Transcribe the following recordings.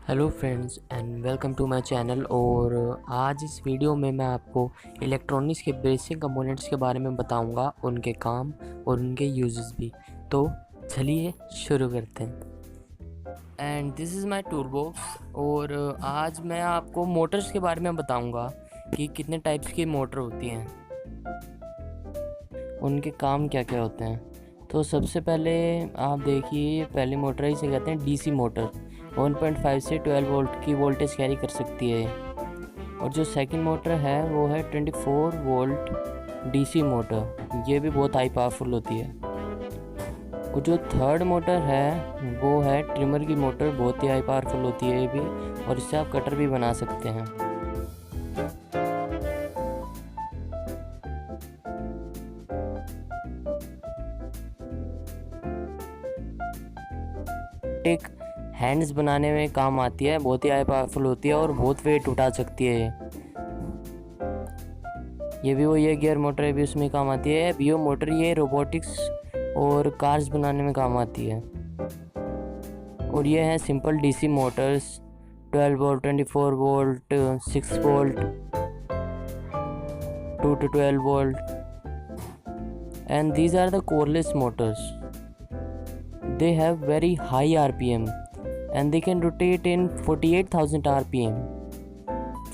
Hello friends and welcome to my channel. और आज इस वीडियो में मैं आपको इलेक्ट्रॉनिक्स के बेसिक कंपोनेंट्स के बारे में बताऊंगा, उनके काम और उनके यूजेस भी। तो चलिए शुरू करते हैं। And this is my tool box. और आज मैं आपको मोटर्स के बारे में बताऊंगा कि कितने टाइप्स की मोटर होती हैं, उनके काम क्या क्या होते हैं। तो सबसे पहले आप देखिए, पहली मोटर इसे कहते हैं डीसी मोटर। 1.5 से 12 वोल्ट की वोल्टेज कैरी कर सकती है। और जो सेकंड मोटर है वो है 24 वोल्ट डीसी मोटर, ये भी बहुत हाई पावरफुल होती है। और जो थर्ड मोटर है वो है ट्रिमर की मोटर, बहुत ही हाई पावरफुल होती है ये भी, और इससे आप कटर भी बना सकते हैं। एक हैंड्स बनाने में काम आती है, बहुत ही हाई पावरफुल होती है और बहुत वेट उठा सकती है ये भी। वो ये गियर मोटर है भी उसमें काम आती है। बीओ मोटर ये रोबोटिक्स और कार्स बनाने में काम आती है। और ये है simple DC Motors, 12 volt, 24 volt, 6 volt, 2 to 12 volt, and these are the coreless motors. They have very high RPM and they can rotate in 48,000 RPM,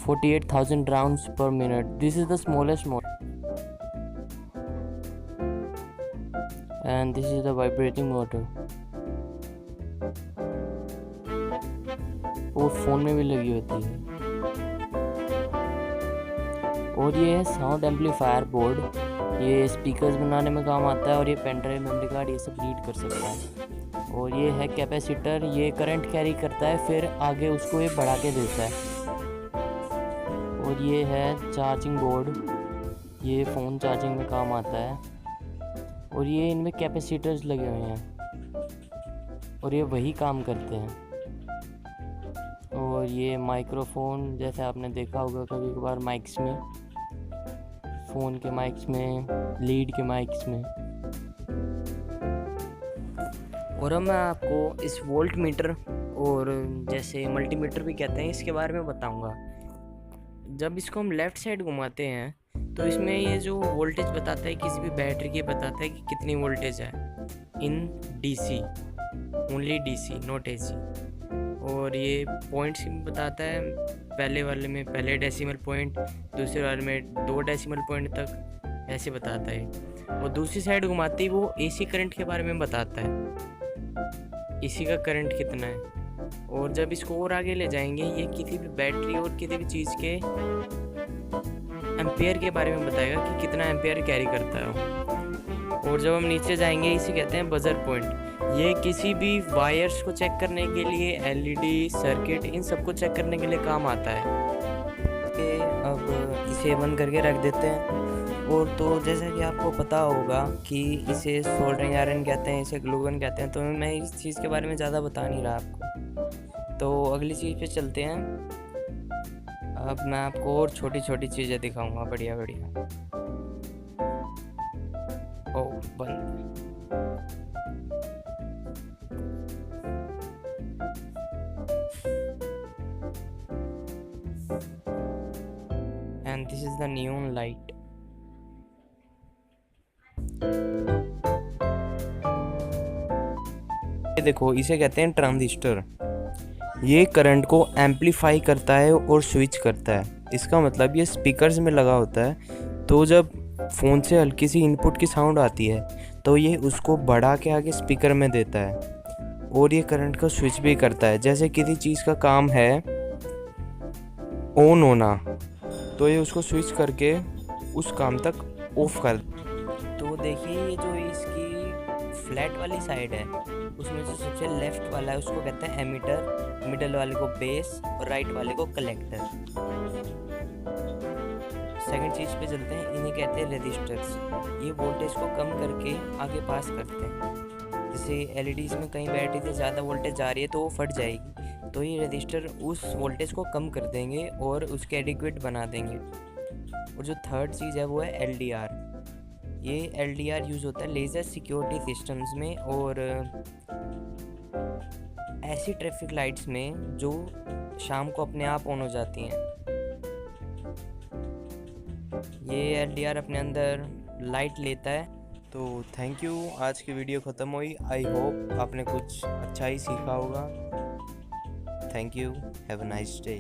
48,000 rounds per minute. This is the smallest motor, and this is the vibrating motor. वो phone में भी लगी होती है। और ये है sound amplifier board, ये स्पीकर्स बनाने में काम आता है। और ये पेन ड्राइव, मेमोरी कार्ड, ये सब रीड कर सकता है। और ये है कैपेसिटर, ये करंट कैरी करता है, फिर आगे उसको ये बढ़ा के देता है। और ये है चार्जिंग बोर्ड, ये फ़ोन चार्जिंग में काम आता है। और ये इनमें कैपेसिटर्स लगे हुए हैं और ये वही काम करते हैं। और ये माइक्रोफोन, जैसे आपने देखा होगा कभी कभार माइक्स में, फ़ोन के माइक्स में, लीड के माइक्स में। और अब मैं आपको इस वोल्ट मीटर और जैसे मल्टीमीटर भी कहते हैं, इसके बारे में बताऊंगा। जब इसको हम लेफ़्ट साइड घुमाते हैं तो इसमें ये जो वोल्टेज बताता है, किसी भी बैटरी की बताता है कि कितनी वोल्टेज है in DC, only DC, not AC. और ये पॉइंट्स बताता है, पहले वाले में पहले डेसिमल पॉइंट, दूसरे वाले में 2 डेसिमल पॉइंट तक, ऐसे बताता है। और दूसरी साइड घुमाते ही वो एसी करंट के बारे में बताता है, एसी का करंट कितना है। और जब इसको और आगे ले जाएंगे, ये किसी भी बैटरी और किसी भी चीज़ के एम्पेयर के बारे में बताएगा कि कितना एम्पेयर कैरी करता है। और जब हम नीचे जाएंगे, इसे कहते हैं बजर पॉइंट। ये किसी भी वायर्स को चेक करने के लिए, एलईडी सर्किट, इन सब को चेक करने के लिए काम आता है। अब इसे बंद करके रख देते हैं। और तो जैसा कि आपको पता होगा कि इसे सोल्डरिंग आयरन कहते हैं, इसे ग्लू गन कहते हैं, तो मैं इस चीज़ के बारे में ज़्यादा बता नहीं रहा आपको। तो अगली चीज़ पे चलते हैं। अब मैं आपको और छोटी छोटी चीज़ें दिखाऊंगा, बढ़िया बढ़िया। ओ बंद। And this is the neon light. ये देखो, इसे कहते हैं ट्रांजिस्टर। ये करंट को एम्पलीफाई करता है और स्विच करता है। इसका मतलब ये स्पीकर्स में लगा होता है, तो जब फ़ोन से हल्की सी इनपुट की साउंड आती है तो ये उसको बढ़ा के आगे स्पीकर में देता है। और ये करंट को स्विच भी करता है। जैसे किसी चीज़ का काम है ऑन होना, तो ये उसको स्विच करके उस काम तक ऑफ कर। तो देखिए, ये जो इसकी फ्लैट वाली साइड है, उसमें जो सबसे लेफ्ट वाला है उसको कहते हैं एमीटर, मिडल वाले को बेस और राइट वाले को कलेक्टर। सेकंड चीज़ पे चलते हैं, इन्हें कहते हैं रेजिस्टर्स। ये वोल्टेज को कम करके आगे पास करते हैं। जैसे एलईडीज़ में कहीं बैटरी से ज़्यादा वोल्टेज जा रही है तो वो फट जाएगी, तो ये रजिस्टर उस वोल्टेज को कम कर देंगे और उसके एडिक्वेट बना देंगे। और जो थर्ड चीज़ है वो है एलडीआर। ये एलडीआर यूज़ होता है लेज़र सिक्योरिटी सिस्टम्स में और ऐसी ट्रैफिक लाइट्स में जो शाम को अपने आप ऑन हो जाती हैं। ये एलडीआर अपने अंदर लाइट लेता है। तो थैंक यू, आज की वीडियो ख़त्म हुई। आई होप आपने कुछ अच्छा ही सीखा होगा। Thank you, have a nice day.